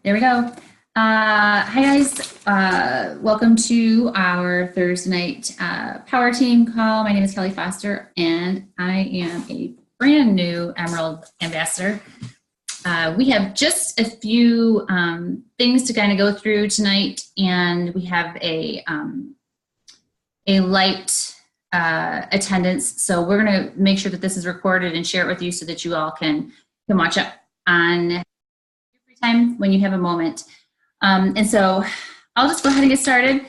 There we go. Hi guys, welcome to our Thursday night power team call. My name is Kelli Foster and I am a brand new Emerald Ambassador. We have just a few things to kind of go through tonight, and we have a light attendance. So we're going to make sure that this is recorded and share it with you so that you all can watch it on time when you have a moment. And so I'll just go ahead and get started.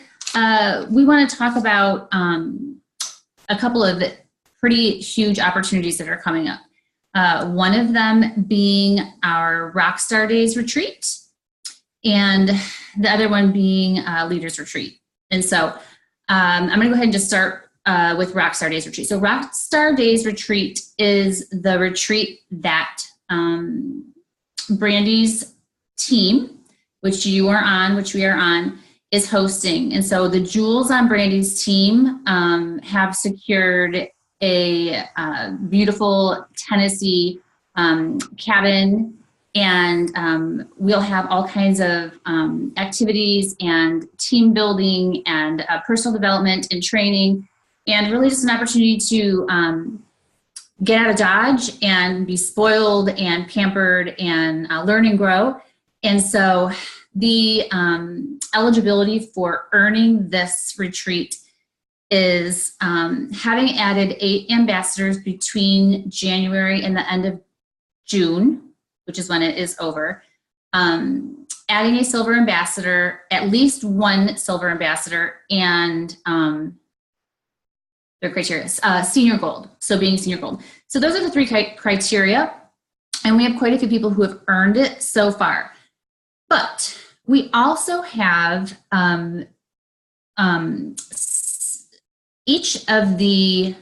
We want to talk about a couple of pretty huge opportunities that are coming up. One of them being our Rockstar Days retreat, and the other one being Leaders Retreat. And so I'm going to go ahead and just start with Rockstar Days retreat. So Rockstar Days retreat is the retreat that Brandy's team, which we are on, is hosting. And so the jewels on Brandy's team have secured a beautiful Tennessee cabin, and we'll have all kinds of activities and team building and personal development and training, and really just an opportunity to get out of Dodge and be spoiled and pampered and learn and grow. And so the eligibility for earning this retreat is having added 8 ambassadors between January and the end of June, which is when it is over, adding a silver ambassador, at least one silver ambassador, and their criteria, senior gold, so being senior gold. So those are the 3 criteria, and we have quite a few people who have earned it so far. But we also have each of the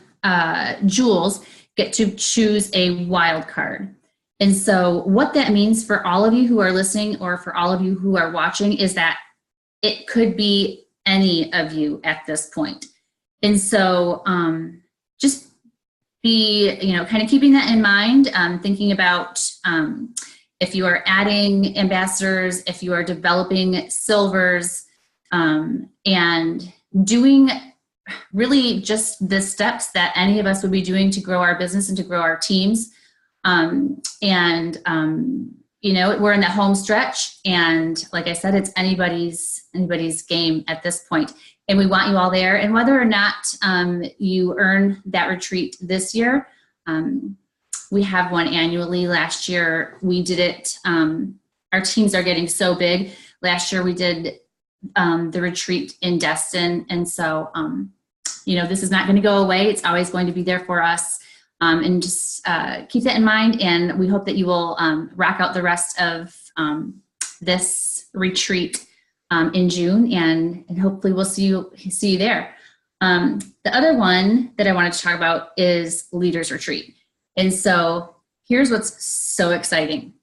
jewels get to choose a wild card. And so what that means for all of you who are listening, or for all of you who are watching, is that it could be any of you at this point. And so just be, kind of keeping that in mind, thinking about if you are adding ambassadors, if you are developing silvers, and doing really just the steps that any of us would be doing to grow our business and to grow our teams. We're in the home stretch, and like I said, it's anybody's game at this point. And we want you all there. And whether or not you earn that retreat this year, we have one annually. Last year we did it. Our teams are getting so big. Last year we did the retreat in Destin. And so, this is not going to go away. It's always going to be there for us. And just keep that in mind. And we hope that you will rock out the rest of this retreat in June, and hopefully we'll see you there. The other one that I wanted to talk about is Leaders Retreat. And so here's what's so exciting.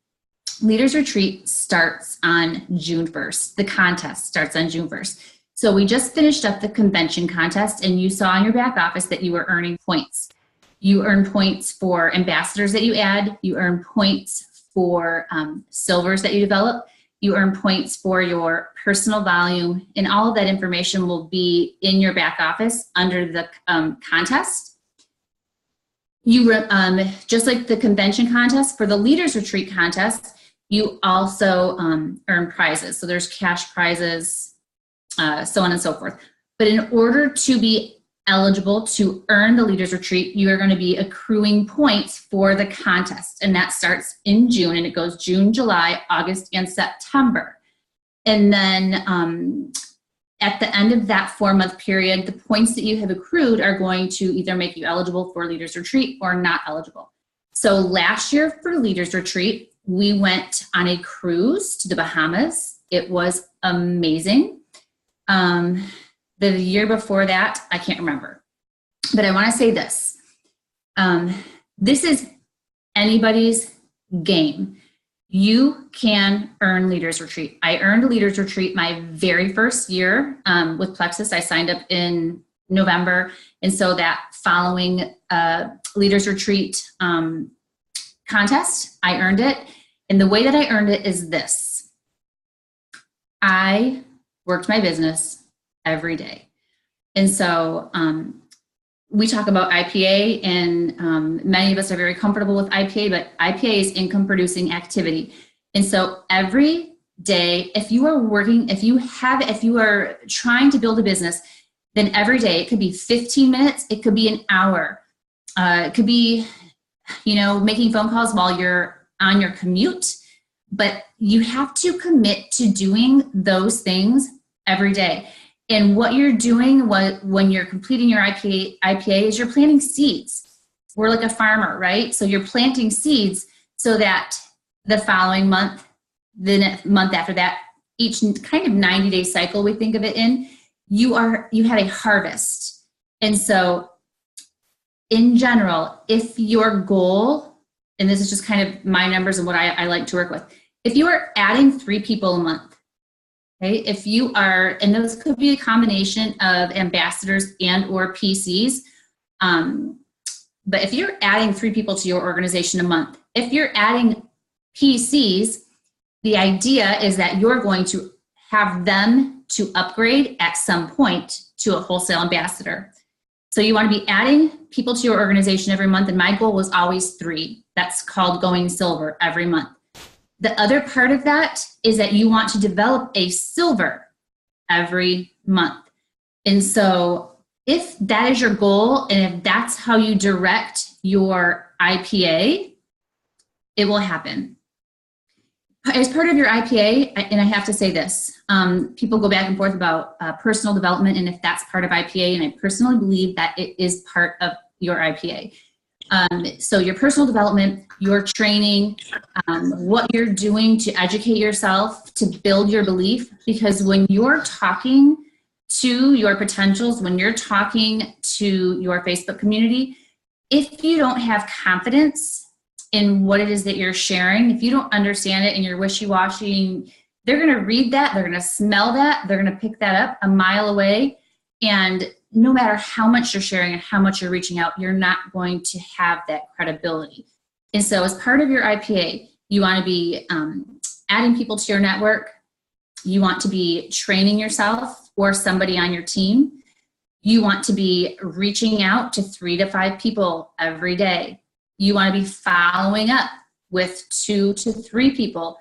Leaders Retreat starts on June 1st. The contest starts on June 1st. So we just finished up the convention contest, and you saw in your back office that you were earning points. You earn points for ambassadors that you add. You earn points for silvers that you develop. You earn points for your personal volume, and all of that information will be in your back office under the contest. You just like the convention contest, for the Leaders Retreat contest, you also earn prizes. So there's cash prizes, so on and so forth. But in order to be eligible to earn the Leaders Retreat, you are going to be accruing points for the contest. And that starts in June, and it goes June, July, August, and September. And then at the end of that 4-month period, the points that you have accrued are going to either make you eligible for Leaders Retreat or not eligible. So last year for Leaders Retreat, we went on a cruise to the Bahamas. It was amazing. The year before that, I can't remember. But I want to say this. This is anybody's game. You can earn Leaders Retreat. I earned a Leaders Retreat my very first year with Plexus. I signed up in November. And so that following Leaders Retreat contest, I earned it. And the way that I earned it is this. I worked my business every day. And so we talk about IPA, and many of us are very comfortable with IPA, but IPA is income producing activity. And so every day, if you are trying to build a business, then every day, it could be 15 minutes, it could be an hour, it could be, making phone calls while you're on your commute, but you have to commit to doing those things every day. And what you're doing when you're completing your IPA is you're planting seeds. We're like a farmer, right? So you're planting seeds so that the following month, the month after that, each kind of 90-day cycle we think of it in, you have a harvest. And so in general, if your goal, and this is just kind of my numbers and what I like to work with, if you are adding 3 people a month, okay, if you are, and those could be a combination of ambassadors and or PCs, but if you're adding 3 people to your organization a month, if you're adding PCs, the idea is that you're going to have them to upgrade at some point to a wholesale ambassador. So you want to be adding people to your organization every month, and my goal was always 3. That's called going silver every month. The other part of that is that you want to develop a silver every month. And so if that is your goal, and if that's how you direct your IPA, it will happen. As part of your IPA, and I have to say this, people go back and forth about personal development and if that's part of IPA, and I personally believe that it is part of your IPA. So your personal development, your training, what you're doing to educate yourself, to build your belief, because when you're talking to your potentials, when you're talking to your Facebook community, if you don't have confidence in what it is that you're sharing, if you don't understand it and you're wishy-washy, they're going to read that, they're going to smell that, they're going to pick that up a mile away, and no matter how much you're sharing and how much you're reaching out, you're not going to have that credibility. And so as part of your IPA, you want to be adding people to your network, you want to be training yourself or somebody on your team, you want to be reaching out to 3 to 5 people every day. You want to be following up with 2 to 3 people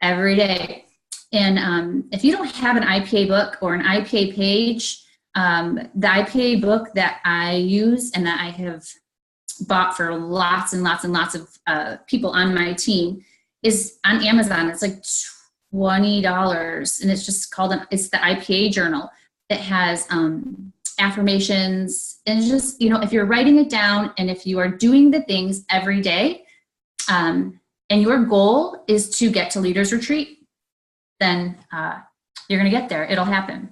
every day. And if you don't have an IPA book or an IPA page, the IPA book that I use and that I have bought for lots and lots and lots of people on my team is on Amazon. It's like $20, and it's just called, it's the IPA journal that has affirmations, and just, if you're writing it down and if you are doing the things every day, and your goal is to get to Leaders Retreat, then you're going to get there. It'll happen.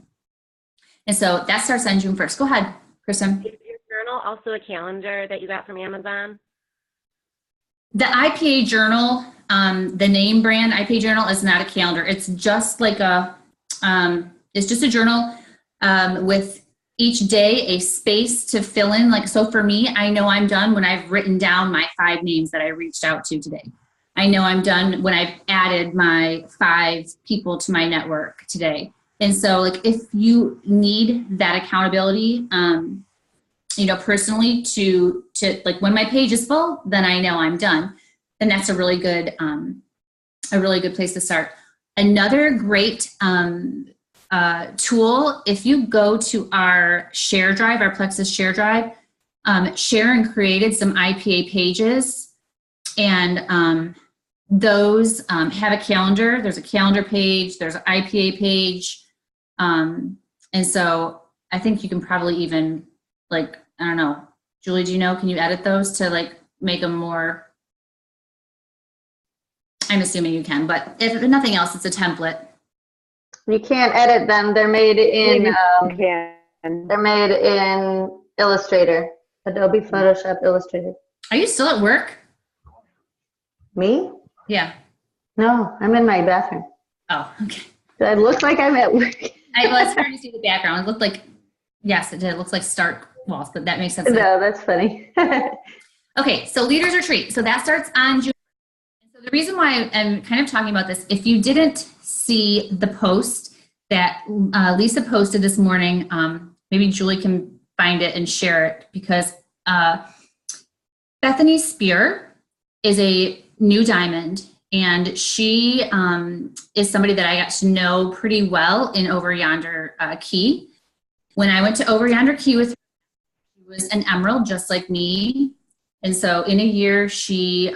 And so that starts on June 1st. Go ahead, Kristen. Is your journal also a calendar that you got from Amazon? The IPA journal, the name brand IPA journal, is not a calendar. It's just like it's just a journal with each day a space to fill in. Like, so for me, I know I'm done when I've written down my 5 names that I reached out to today. I know I'm done when I've added my 5 people to my network today. And so, like, if you need that accountability, personally to like, when my page is full, then I know I'm done. Then that's a really good place to start. Another great tool, if you go to our share drive, our Plexus share drive, Sharon created some IPA pages, and those have a calendar. There's a calendar page, there's an IPA page, and so I think you can probably even, like, I don't know, Julie, do you know, can you edit those to like make them more? I'm assuming you can, but if nothing else, it's a template. You can't edit them. They're made in Illustrator, Adobe Photoshop Illustrator. Are you still at work? Me? Yeah. No, I'm in my bathroom. Oh, okay. Do I look like I'm at work? Well, it's hard to see the background. It looked like, yes, it did. It looks like stark walls, but that makes sense. No, that's funny. Okay, so Leaders Retreat. So that starts on June. So the reason why I'm kind of talking about this, if you didn't see the post that Lisa posted this morning. Maybe Julie can find it and share it, because Bethany Spear is a new diamond, and she is somebody that I got to know pretty well in Over Yonder Key. When I went to Over Yonder Key with her, she was an emerald just like me. And so in a year, she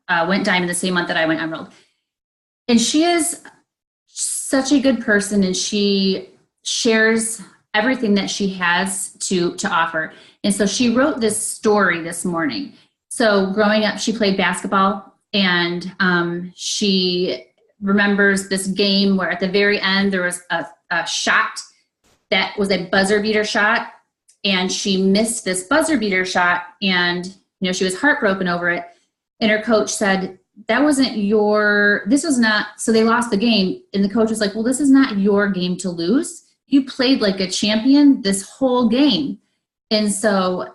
went diamond the same month that I went emerald. And she is such a good person, and she shares everything that she has to offer. And so she wrote this story this morning. So growing up, she played basketball, and she remembers this game where at the very end there was a shot that was a buzzer beater shot, and she missed this buzzer beater shot, and she was heartbroken over it. And her coach said, this was not, so they lost the game. And the coach was like, well, this is not your game to lose. You played like a champion this whole game. And so,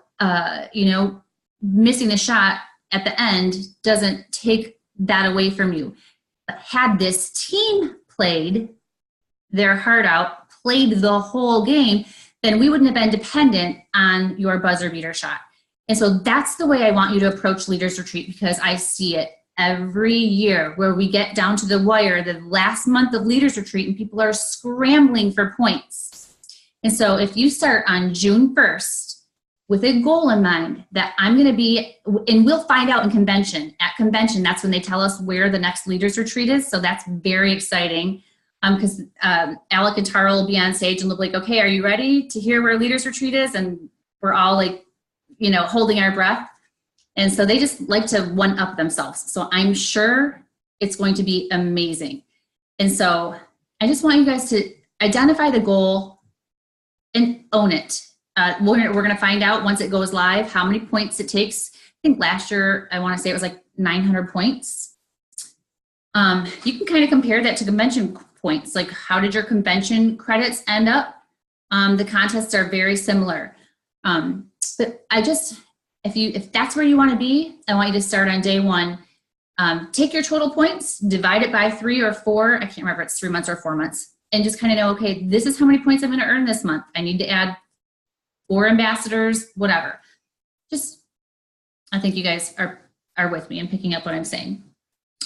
missing the shot at the end doesn't take that away from you. But had this team played their heart out, played the whole game, then we wouldn't have been dependent on your buzzer beater shot. And so that's the way I want you to approach Leaders Retreat, because I see it every year where we get down to the wire, the last month of Leaders Retreat, and people are scrambling for points. And so if you start on June 1st with a goal in mind that I'm going to be, and we'll find out in convention. At convention, that's when they tell us where the next Leaders Retreat is. So that's very exciting, because Alec and Tara will be on stage and they'll be like, okay, are you ready to hear where Leaders Retreat is? And we're all like, holding our breath. And so they just like to one-up themselves. So I'm sure it's going to be amazing. And so I just want you guys to identify the goal and own it. We're going to find out once it goes live how many points it takes. I think last year, I want to say it was like 900 points. You can kind of compare that to convention points. Like, how did your convention credits end up? The contests are very similar. But if that's where you want to be, I want you to start on day one. Take your total points, divide it by 3 or 4. I can't remember if it's 3 months or 4 months, and just kind of know, okay, this is how many points I'm going to earn this month. I need to add 4 ambassadors, whatever. I think you guys are with me and picking up what I'm saying.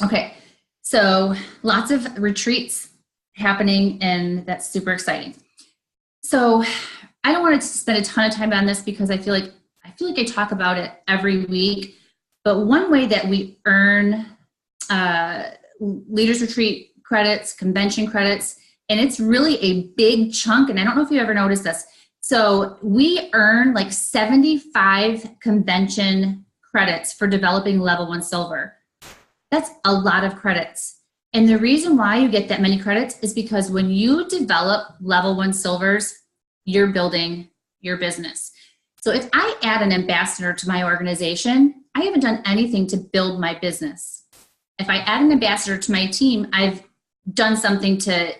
Okay, so lots of retreats happening, and that's super exciting. So I don't want to spend a ton of time on this because I feel like I talk about it every week. But one way that we earn Leaders Retreat credits, convention credits, and it's really a big chunk, and I don't know if you ever noticed this. So we earn like 75 convention credits for developing level 1 silver. That's a lot of credits. And the reason why you get that many credits is because when you develop level 1 silvers, you're building your business. So if I add an ambassador to my organization, I haven't done anything to build my business. If I add an ambassador to my team, I've done something to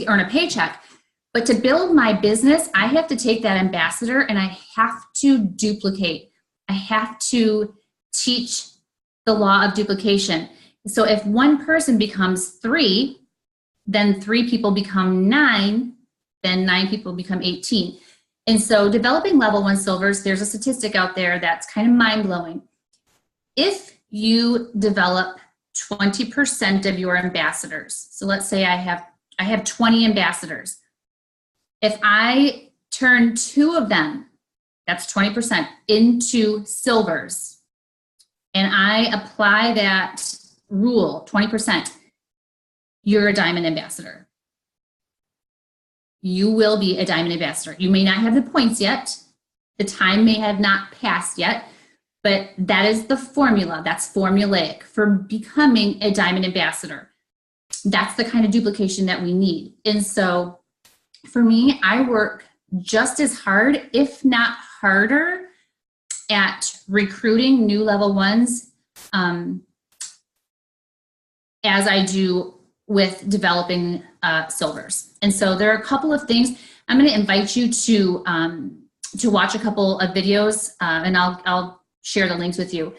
earn a paycheck. But to build my business, I have to take that ambassador and I have to duplicate. I have to teach the law of duplication. So if one person becomes 3, then 3 people become 9, then 9 people become 18. And so developing level 1 silvers, there's a statistic out there that's kind of mind-blowing. If you develop 20% of your ambassadors, so let's say I have 20 ambassadors. If I turn 2 of them, that's 20%, into silvers, and I apply that rule, 20%, you're a diamond ambassador. You will be a diamond ambassador. You may not have the points yet. The time may have not passed yet, but that is the formula. That's formulaic for becoming a diamond ambassador. That's the kind of duplication that we need. And so for me, I work just as hard, if not harder, at recruiting new level 1s as I do with developing silvers. And so there are a couple of things. I'm going to invite you to watch a couple of videos, and I'll share the links with you.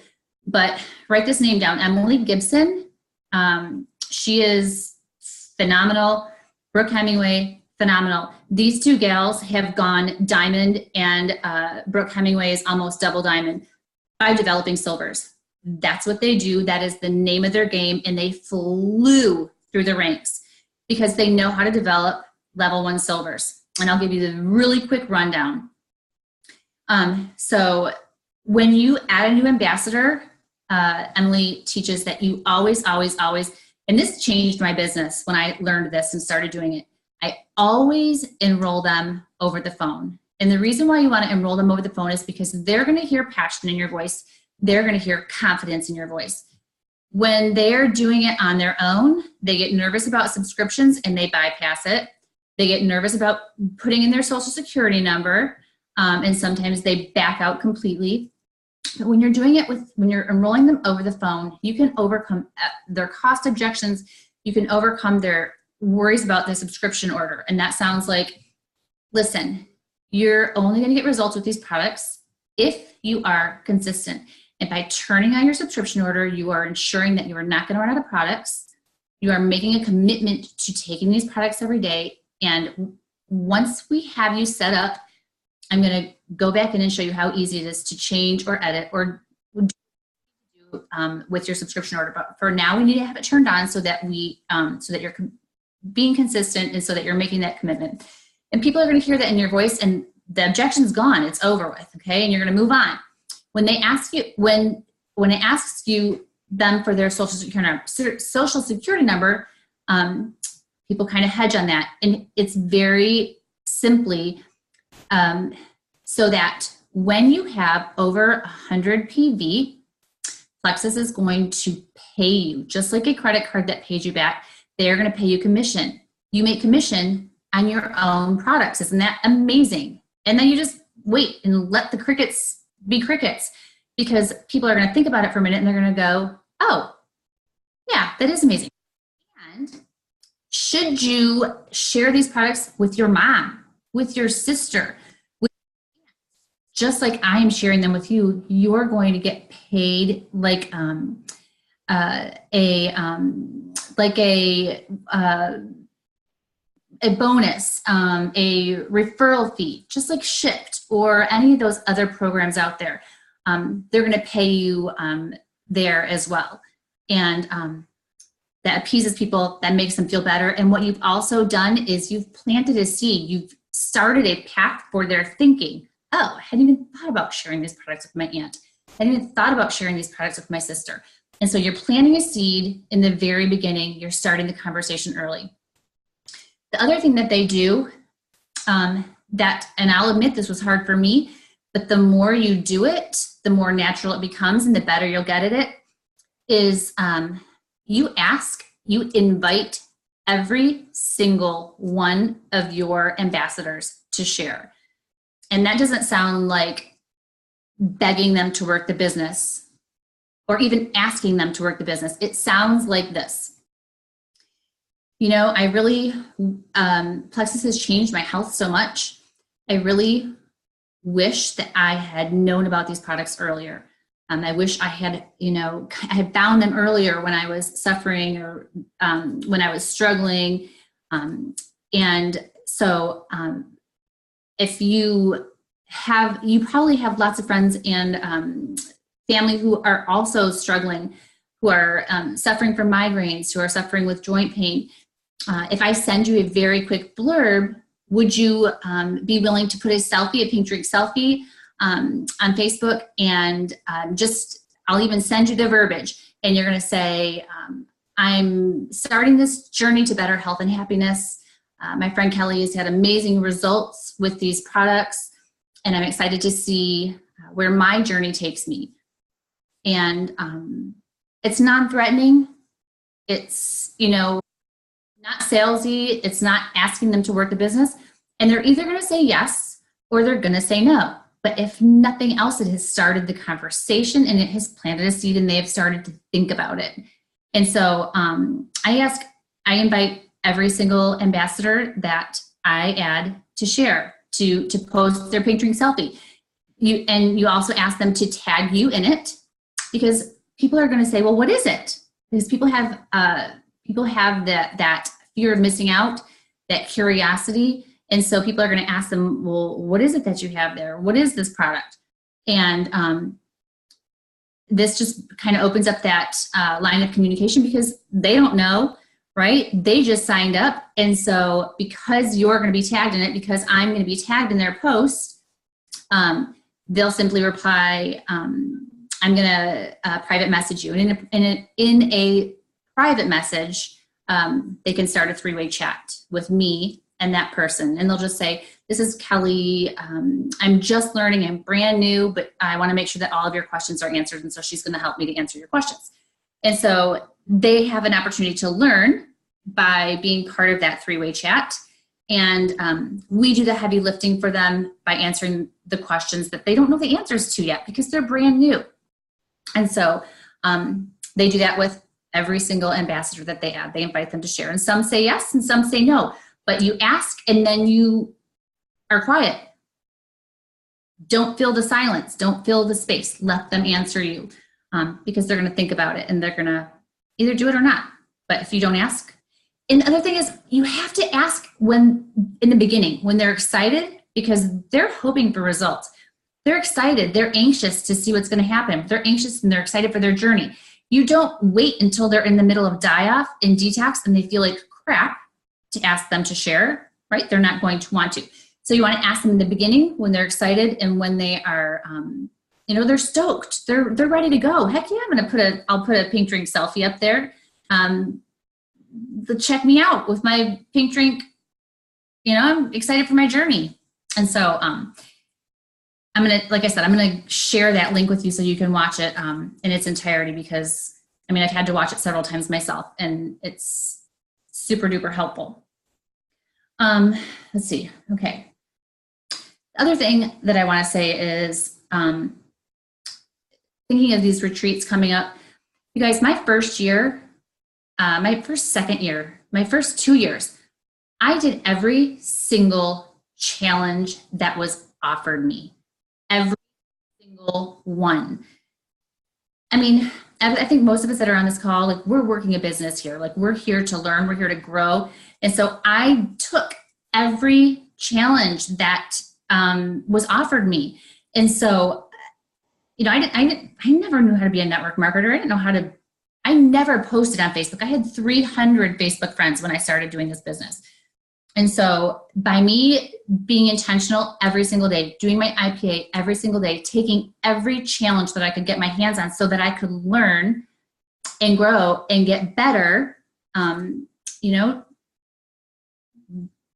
But write this name down, Emily Gibson. She is phenomenal. Brooke Hemingway, phenomenal. These two gals have gone diamond, and Brooke Hemingway is almost double diamond by developing silvers. That's what they do. That is the name of their game, and they flew through the ranks because they know how to develop level 1 silvers. And I'll give you the really quick rundown. So when you add a new ambassador, Emily teaches that you always, and this changed my business when I learned this and started doing it, I always enroll them over the phone. And the reason why you want to enroll them over the phone is because they're going to hear passion in your voice. They're going to hear confidence in your voice. When they're doing it on their own, they get nervous about subscriptions and they bypass it. They get nervous about putting in their social security number, and sometimes they back out completely. But when you're doing it when you're enrolling them over the phone, you can overcome their cost objections. You can overcome their worries about the subscription order. And that sounds like, listen, you're only going to get results with these products if you are consistent. And by turning on your subscription order, you are ensuring that you are not going to run out of products. You are making a commitment to taking these products every day. And once we have you set up, I'm going to go back in and show you how easy it is to change or edit or do with your subscription order. But for now, we need to have it turned on so that so that you're being consistent and so that you're making that commitment. And people are going to hear that in your voice, and the objection's gone. It's over with, okay? And you're going to move on. When they ask you, when it asks you them for their social security number, people kind of hedge on that, and it's very simply so that when you have over 100 PV, Plexus is going to pay you just like a credit card that pays you back. They're going to pay you commission. You make commission on your own products. Isn't that amazing? And then you just wait and let the crickets be crickets, because people are going to think about it for a minute and they're going to go, oh, yeah, that is amazing. And should you share these products with your mom, with your sister, just like I am sharing them with you, you're going to get paid like a bonus, a referral fee, just like Shift or any of those other programs out there. They're going to pay you there as well. And that appeases people, that makes them feel better. And what you've also done is you've planted a seed. You've started a path for their thinking. Oh, I hadn't even thought about sharing these products with my aunt. I hadn't even thought about sharing these products with my sister. And so you're planting a seed in the very beginning. You're starting the conversation early. The other thing that they do, and I'll admit this was hard for me, but the more you do it, the more natural it becomes and the better you'll get at it, is you invite every single one of your ambassadors to share. And that doesn't sound like begging them to work the business or even asking them to work the business. It sounds like this. You know, I really, Plexus has changed my health so much. I really wish that I had known about these products earlier. I wish I had, I had found them earlier when I was suffering or when I was struggling. And so if you probably have lots of friends and family who are also struggling, who are suffering from migraines, who are suffering with joint pain. If I send you a very quick blurb, would you be willing to put a selfie, a pink drink selfie on Facebook, and I'll even send you the verbiage, and you're going to say, I'm starting this journey to better health and happiness. My friend Kelli has had amazing results with these products, and I'm excited to see where my journey takes me. And it's non-threatening. It's, not salesy. It's not asking them to work the business. And they're either going to say yes or they're going to say no. But if nothing else, it has started the conversation and it has planted a seed and they have started to think about it. And so I invite every single ambassador that I add to share, to post their pink drink selfie. You also ask them to tag you in it, because people are going to say, well, what is it? Because people have people have that fear of missing out, that curiosity. And so people are going to ask them, well, what is it that you have there? What is this product? And this just kind of opens up that line of communication, because they don't know, right? They just signed up. And so because you're going to be tagged in it, because I'm going to be tagged in their post, they'll simply reply, I'm going to private message you. And in a private message, they can start a 3-way chat with me and that person. And they'll just say, this is Kelly. I'm just learning. I'm brand new, but I want to make sure that all of your questions are answered. And so she's going to help me to answer your questions. And so they have an opportunity to learn by being part of that 3-way chat. And we do the heavy lifting for them by answering the questions that they don't know the answers to yet, because they're brand new. And so they do that with every single ambassador that they add. They invite them to share. And some say yes and some say no. But you ask and then you are quiet. Don't fill the silence. Don't fill the space. Let them answer you, because they're going to think about it and they're going to either do it or not. But if you don't ask. And the other thing is, you have to ask when in the beginning, when they're excited, because they're hoping for results. They're excited. They're anxious to see what's going to happen. They're anxious and they're excited for their journey. You don't wait until they're in the middle of die-off and detox and they feel like crap to ask them to share, right? They're not going to want to. So you want to ask them in the beginning when they're excited and when they are, they're stoked. They're ready to go. Heck yeah, I'll put a pink drink selfie up there. Check me out with my pink drink. I'm excited for my journey. And so I'm going to share that link with you so you can watch it in its entirety, because I've had to watch it several times myself and it's super duper helpful. Let's see. Okay. The other thing that I want to say is thinking of these retreats coming up. You guys, my first year, my first second year, my first 2 years, I did every single challenge that was offered me. Every single one. I think most of us that are on this call, like, we're working a business here. Like, we're here to learn, we're here to grow. And so I took every challenge that was offered me. And so, I never knew how to be a network marketer. I never posted on Facebook. I had 300 Facebook friends when I started doing this business. And so by me being intentional every single day, doing my IPA every single day, taking every challenge that I could get my hands on so that I could learn and grow and get better,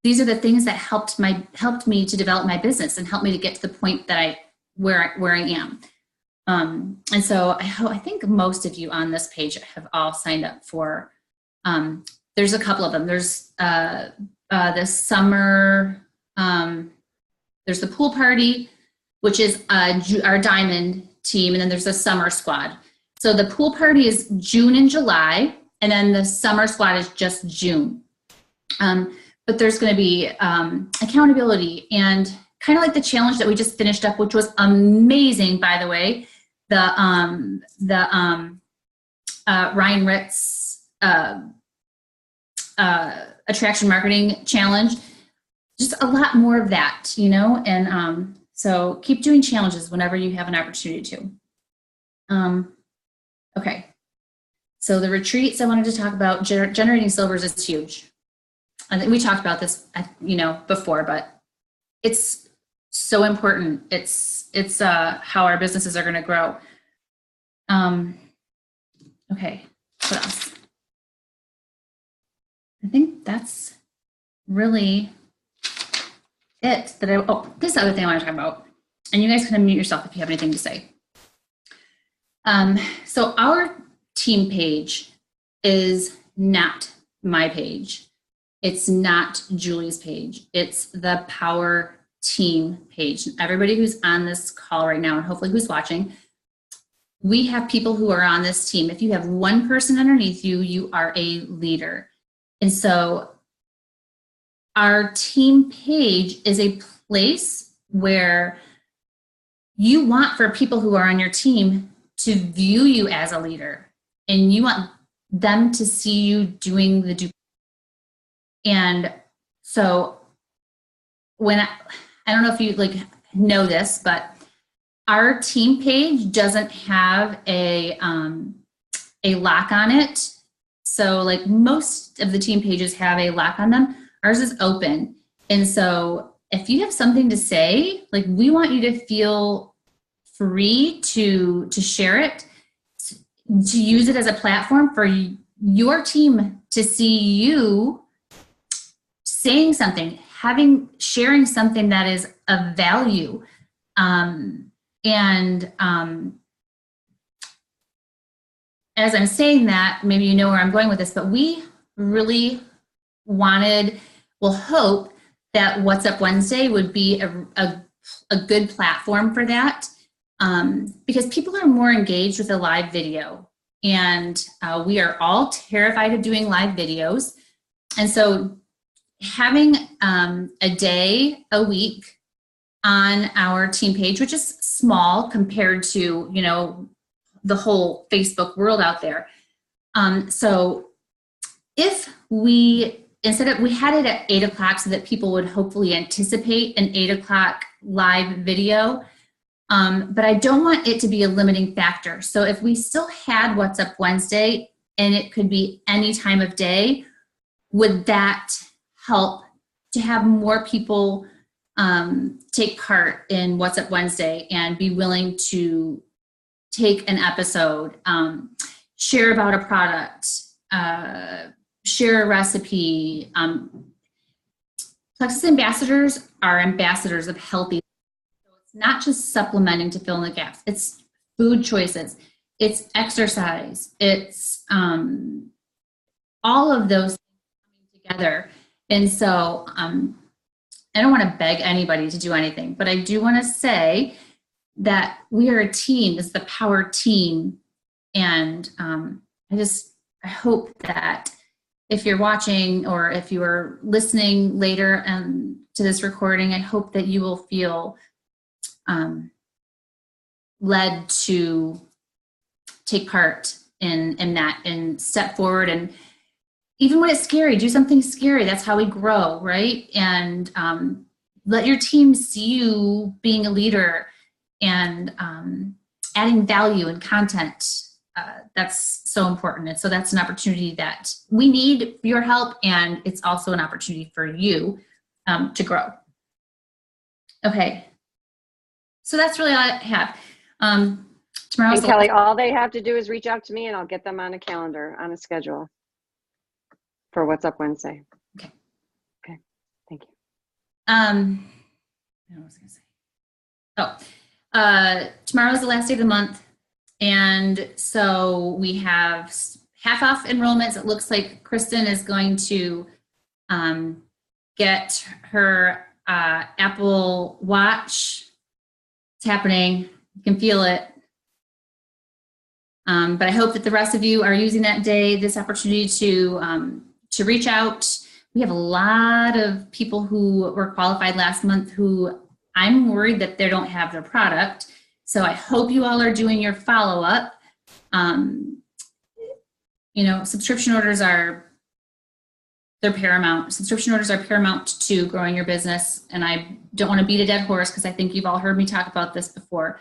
these are the things that helped me to develop my business and helped me to get to the point that where I am. And so I think most of you on this page have all signed up for, there's a couple of them. There's the summer, there's the pool party, which is our diamond team, and then there's the summer squad. So the pool party is June and July, and then the summer squad is just June. But there's going to be accountability and kind of like the challenge that we just finished up, which was amazing, by the way. The Ryan Ritz attraction marketing challenge, just a lot more of that, and so keep doing challenges whenever you have an opportunity to. Okay, so the retreats I wanted to talk about, generating silvers is huge. I think we talked about this, before, but it's so important. It's how our businesses are going to grow. Okay, what else? I think that's really it. This other thing I want to talk about, and you guys can unmute yourself if you have anything to say. So our team page is not my page. It's not Julie's page. It's the Power Team page. Everybody who's on this call right now, and hopefully who's watching, we have people who are on this team. If you have one person underneath you, you are a leader. And so our team page is a place where you want for people who are on your team to view you as a leader. And you want them to see you doing the and so when I don't know if you like know this, but our team page doesn't have a lock on it. So like most of the team pages have a lock on them. Ours is open. And so if you have something to say, like we want you to feel free to share it, to use it as a platform for your team to see you saying something, sharing something that is of value. As I'm saying that, maybe you know where I'm going with this, but we really hope that What's Up Wednesday would be a good platform for that, because people are more engaged with a live video. And we are all terrified of doing live videos. And so having a day a week on our team page, which is small compared to, you know, the whole Facebook world out there. So if we had it at 8 o'clock so that people would hopefully anticipate an 8 o'clock live video, but I don't want it to be a limiting factor. So if we still had What's Up Wednesday and it could be any time of day, would that help to have more people take part in What's Up Wednesday and be willing to take an episode, share about a product, share a recipe. Plexus ambassadors are ambassadors of healthy. So it's not just supplementing to fill in the gaps. It's food choices. It's exercise. It's all of those things coming together. And so I don't want to beg anybody to do anything, but I do want to say that we are a team. It's the power team. And I hope that if you're watching or if you are listening later to this recording, I hope that you will feel led to take part in that and step forward. And even when it's scary, do something scary. That's how we grow, right? And let your team see you being a leader and adding value and content. That's so important. And so that's an opportunity that we need your help, and it's also an opportunity for you to grow. Okay, so that's really all I have. Tomorrow's And Kelly, all they have to do is reach out to me and I'll get them on a calendar, on a schedule for What's Up Wednesday. Okay. Okay, thank you. I was going to say, tomorrow is the last day of the month. And so we have half off enrollments. It looks like Kristen is going to get her Apple Watch. It's happening. You can feel it. But I hope that the rest of you are using that day, this opportunity to reach out. We have a lot of people who were qualified last month who I'm worried that they don't have their product. So I hope you all are doing your follow-up. You know, subscription orders they're paramount. Subscription orders are paramount to growing your business. And I don't want to beat a dead horse because I think you've all heard me talk about this before.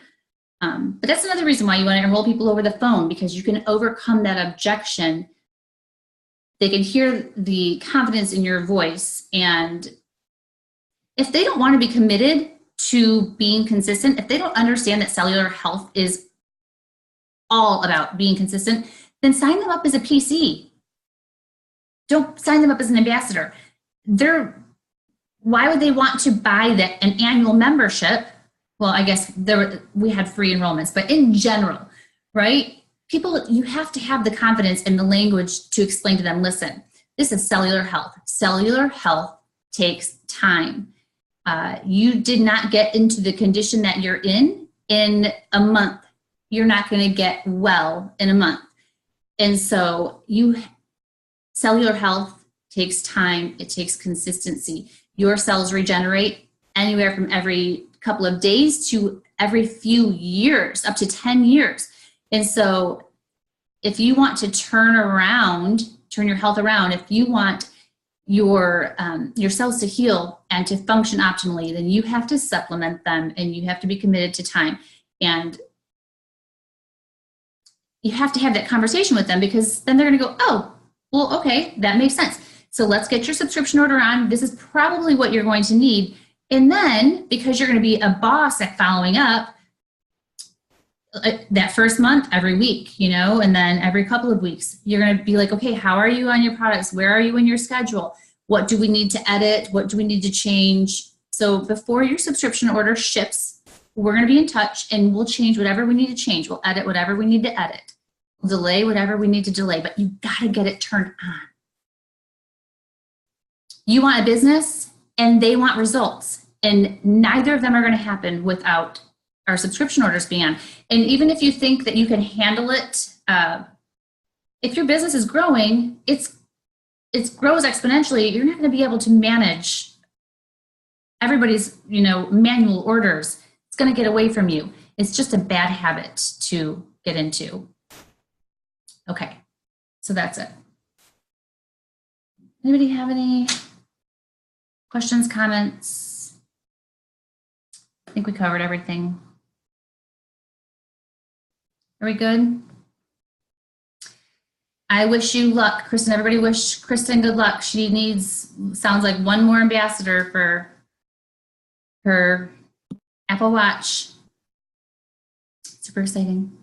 But that's another reason why you want to enroll people over the phone, because you can overcome that objection. They can hear the confidence in your voice. And if they don't want to be committed to being consistent, if they don't understand that cellular health is all about being consistent, then sign them up as a PC. Don't sign them up as an ambassador. Why would they want to buy an annual membership? Well, I guess we had free enrollments, but in general, right? People, you have to have the confidence and the language to explain to them, listen, this is cellular health. Cellular health takes time. You did not get into the condition that you're in a month. You're not going to get well in a month. And so cellular health takes time. It takes consistency. Your cells regenerate anywhere from every couple of days to every few years, up to 10 years. And so if you want to turn your health around, if you want your cells to heal and to function optimally, then you have to supplement them and you have to be committed to time. And you have to have that conversation with them, because then they're going to go, oh, well, okay, that makes sense. So let's get your subscription order on. This is probably what you're going to need. And then, because you're going to be a boss at following up, that first month, every week, and then every couple of weeks, you're going to be like, okay, how are you on your products? Where are you in your schedule? What do we need to edit? What do we need to change? So before your subscription order ships, we're going to be in touch, and we'll change whatever we need to change. We'll edit whatever we need to edit. We'll delay whatever we need to delay, but you got to get it turned on. You want a business and they want results, and neither of them are going to happen without our subscription orders being on. And even if you think that you can handle it, if your business is growing, it grows exponentially. You're not going to be able to manage everybody's, manual orders. It's going to get away from you. It's just a bad habit to get into. Okay, so that's it. Anybody have any questions, comments? I think we covered everything. Are we good? I wish you luck, Kristen. Everybody wish Kristen good luck. She sounds like one more ambassador for her Apple Watch. Super exciting.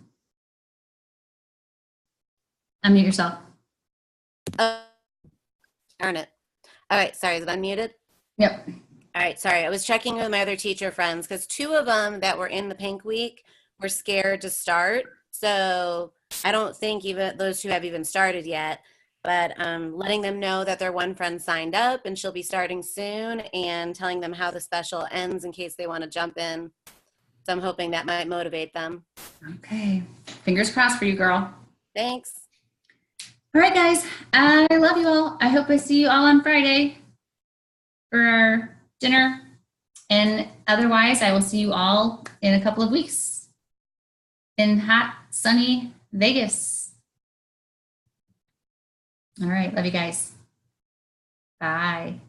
Unmute yourself. Oh, darn it. All right, sorry, is it unmuted? Yep. All right, sorry. I was checking with my other teacher friends because 2 of them that were in the pink week were scared to start. So I don't think even those 2 have even started yet, but letting them know that their one friend signed up and she'll be starting soon, and telling them how the special ends in case they want to jump in. So I'm hoping that might motivate them. Okay. Fingers crossed for you, girl. Thanks. All right, guys. I love you all. I hope I see you all on Friday for our dinner. And otherwise, I will see you all in a couple of weeks in hot, sunny Vegas. All right. Love you guys. Bye.